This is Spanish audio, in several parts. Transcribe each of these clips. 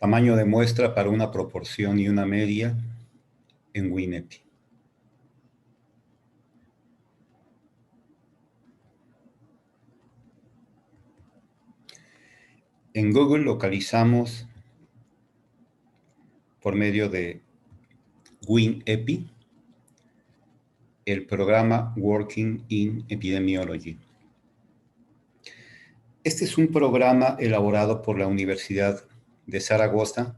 Tamaño de muestra para una proporción y una media en WinEpi. En Google localizamos por medio de WinEpi el programa Working in Epidemiology. Este es un programa elaborado por la Universidad de Zaragoza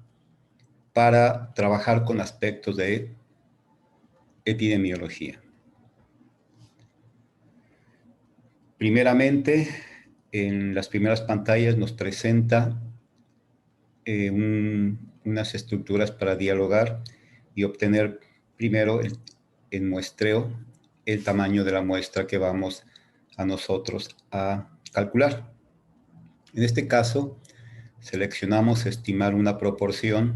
para trabajar con aspectos de epidemiología. Primeramente, en las primeras pantallas nos presenta unas estructuras para dialogar y obtener primero el muestreo, el tamaño de la muestra que vamos a nosotros a calcular. En este caso, seleccionamos estimar una proporción,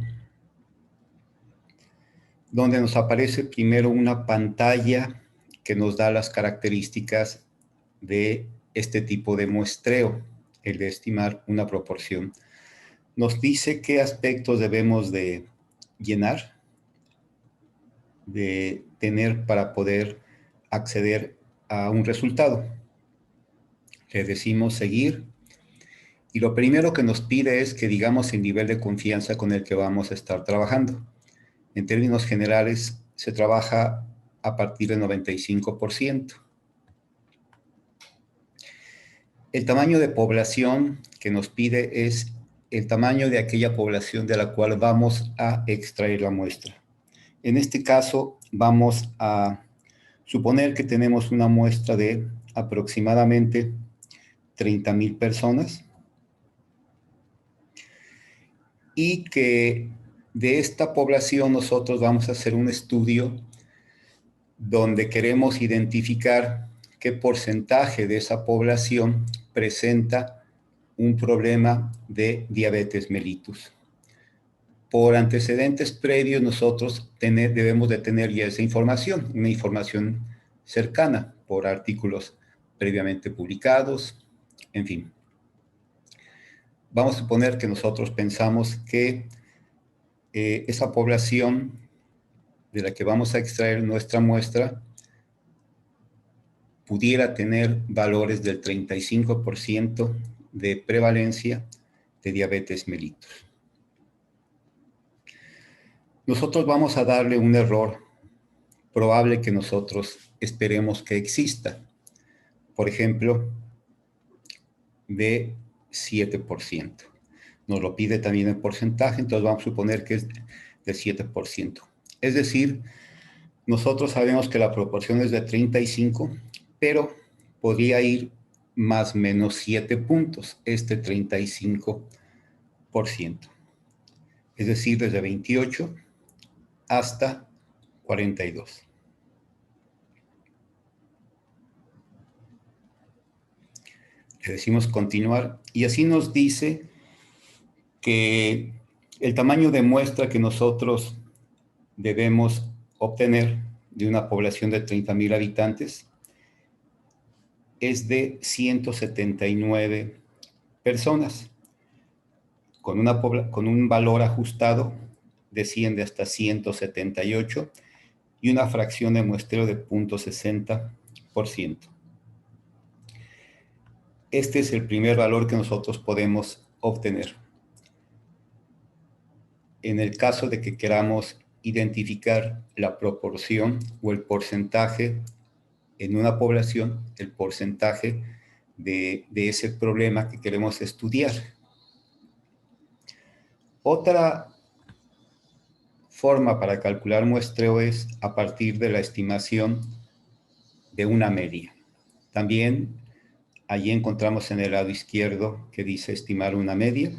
donde nos aparece primero una pantalla que nos da las características de este tipo de muestreo, el de estimar una proporción. Nos dice qué aspectos debemos de llenar, de tener para poder acceder a un resultado. Le decimos seguir y lo primero que nos pide es que digamos el nivel de confianza con el que vamos a estar trabajando. En términos generales, se trabaja a partir del 95%. El tamaño de población que nos pide es el tamaño de aquella población de la cual vamos a extraer la muestra. En este caso, vamos a suponer que tenemos una muestra de aproximadamente 30,000 personas y que de esta población nosotros vamos a hacer un estudio donde queremos identificar qué porcentaje de esa población presenta un problema de diabetes mellitus. Por antecedentes previos nosotros debemos de tener ya esa información, una información cercana por artículos previamente publicados, en fin. Vamos a suponer que nosotros pensamos que esa población de la que vamos a extraer nuestra muestra pudiera tener valores del 35% de prevalencia de diabetes mellitus. Nosotros vamos a darle un error probable que nosotros esperemos que exista. Por ejemplo, de 7%. Nos lo pide también en porcentaje, entonces vamos a suponer que es de 7%. Es decir, nosotros sabemos que la proporción es de 35, pero podría ir más o menos 7 puntos, este 35%. Es decir, desde 28 hasta 42. Le decimos continuar y así nos dice que el tamaño de muestra que nosotros debemos obtener de una población de 30,000 habitantes es de 179 personas, con un valor ajustado desciende hasta 178 y una fracción de muestreo de 0.60%. Este es el primer valor que nosotros podemos obtener. En el caso de que queramos identificar la proporción o el porcentaje en una población, el porcentaje de ese problema que queremos estudiar. Otra forma para calcular muestreo es a partir de la estimación de una media. También allí encontramos en el lado izquierdo que dice estimar una media.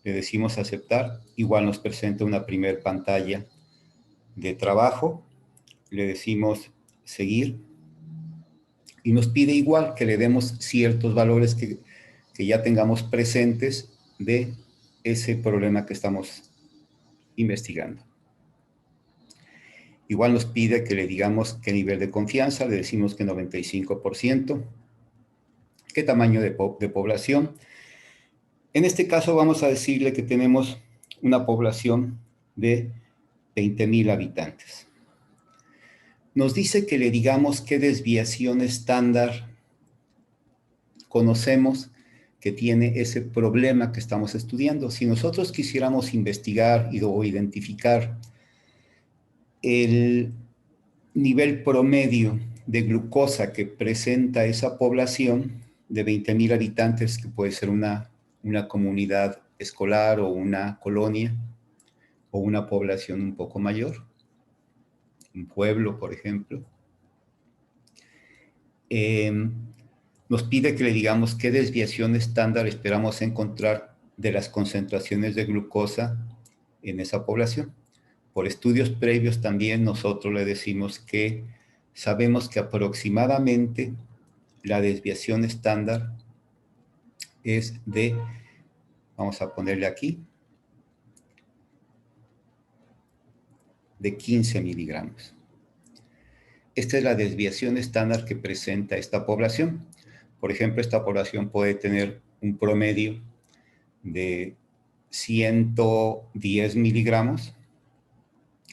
Le decimos aceptar, igual nos presenta una primer pantalla de trabajo, le decimos seguir y nos pide igual que le demos ciertos valores que ya tengamos presentes de ese problema que estamos investigando. Igual nos pide que le digamos qué nivel de confianza, le decimos que 95%, qué tamaño de población En este caso vamos a decirle que tenemos una población de 20,000 habitantes. Nos dice que le digamos qué desviación estándar conocemos que tiene ese problema que estamos estudiando. Si nosotros quisiéramos investigar o identificar el nivel promedio de glucosa que presenta esa población de 20,000 habitantes, que puede ser una comunidad escolar o una colonia o una población un poco mayor, un pueblo, por ejemplo, nos pide que le digamos qué desviación estándar esperamos encontrar de las concentraciones de glucosa en esa población. Por estudios previos también nosotros le decimos que sabemos que aproximadamente la desviación estándar es de, vamos a ponerle aquí, de 15 miligramos. Esta es la desviación estándar que presenta esta población. Por ejemplo, esta población puede tener un promedio de 110 miligramos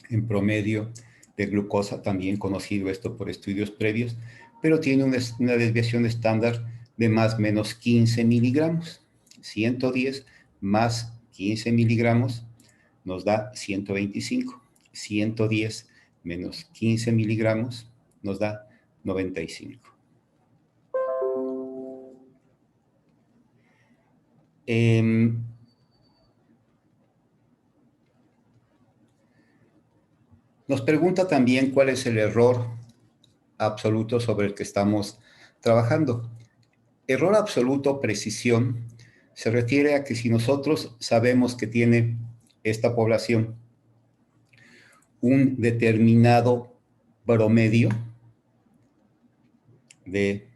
en promedio de glucosa, también conocido esto por estudios previos, pero tiene una desviación estándar de más o menos 15 miligramos. 110 más 15 miligramos nos da 125. 110 menos 15 miligramos nos da 95. Nos pregunta también cuál es el error absoluto sobre el que estamos trabajando. Error absoluto, precisión, se refiere a que si nosotros sabemos que tiene esta población un determinado promedio de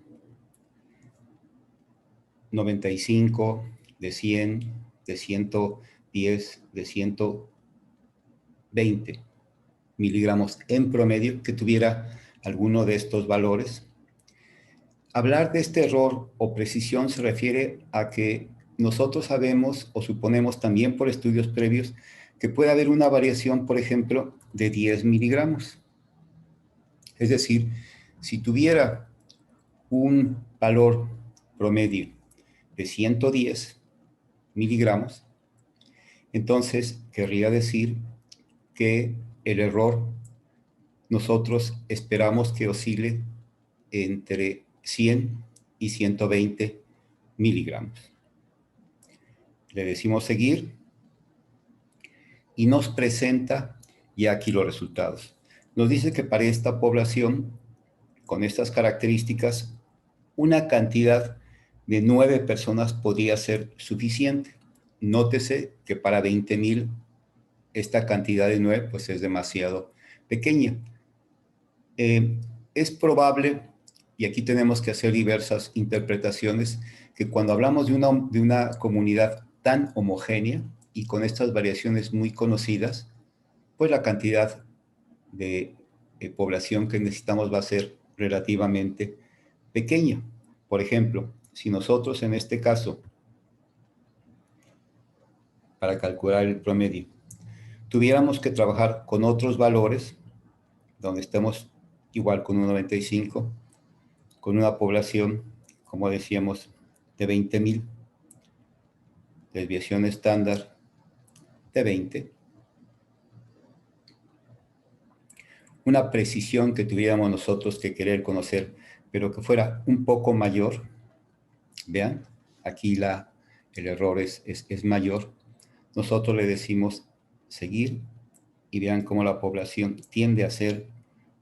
95, de 100, de 110, de 120 miligramos en promedio, que tuviera alguno de estos valores. Hablar de este error o precisión se refiere a que nosotros sabemos o suponemos también por estudios previos que puede haber una variación, por ejemplo, de 10 miligramos. Es decir, si tuviera un valor promedio de 110 miligramos, entonces querría decir que el error nosotros esperamos que oscile entre 100 y 120 miligramos. Le decimos seguir y nos presenta ya aquí los resultados. Nos dice que para esta población, con estas características, una cantidad de 9 personas podría ser suficiente. Nótese que para 20,000 esta cantidad de 9 pues es demasiado pequeña. Es probable, y aquí tenemos que hacer diversas interpretaciones, que cuando hablamos de una comunidad tan homogénea y con estas variaciones muy conocidas, pues la cantidad de población que necesitamos va a ser relativamente pequeña. Por ejemplo, si nosotros en este caso, para calcular el promedio, tuviéramos que trabajar con otros valores, donde estemos igual con un 95, con una población, como decíamos, de 20,000, desviación estándar de 20, una precisión que tuviéramos nosotros que querer conocer, pero que fuera un poco mayor. Vean, aquí el error es mayor. Nosotros le decimos seguir y vean cómo la población tiende a ser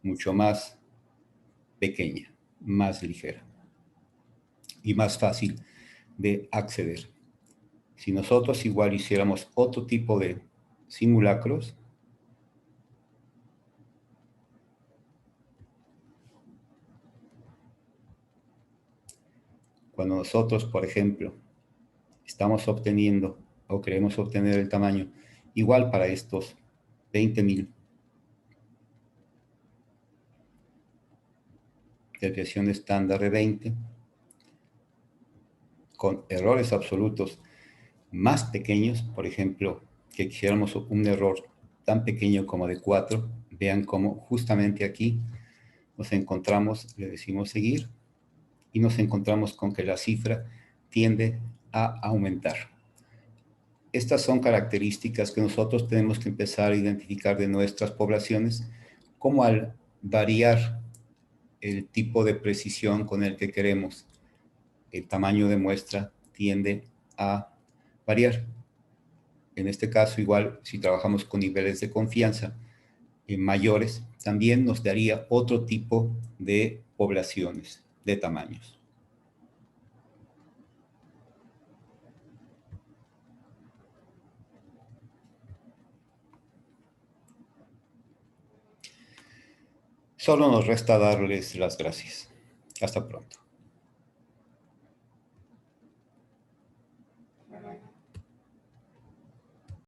mucho más pequeña, más ligera y más fácil de acceder. Si nosotros igual hiciéramos otro tipo de simulacros, cuando nosotros, por ejemplo, estamos obteniendo o queremos obtener el tamaño igual para estos 20,000, desviación estándar de 20, con errores absolutos más pequeños, por ejemplo, que quisiéramos un error tan pequeño como de 4, vean cómo justamente aquí nos encontramos, le decimos seguir, y nos encontramos con que la cifra tiende a aumentar. Estas son características que nosotros tenemos que empezar a identificar de nuestras poblaciones, como al variar el tipo de precisión con el que queremos, el tamaño de muestra tiende a variar. En este caso, igual, si trabajamos con niveles de confianza mayores, también nos daría otro tipo de poblaciones, de tamaños. Solo nos resta darles las gracias. Hasta pronto.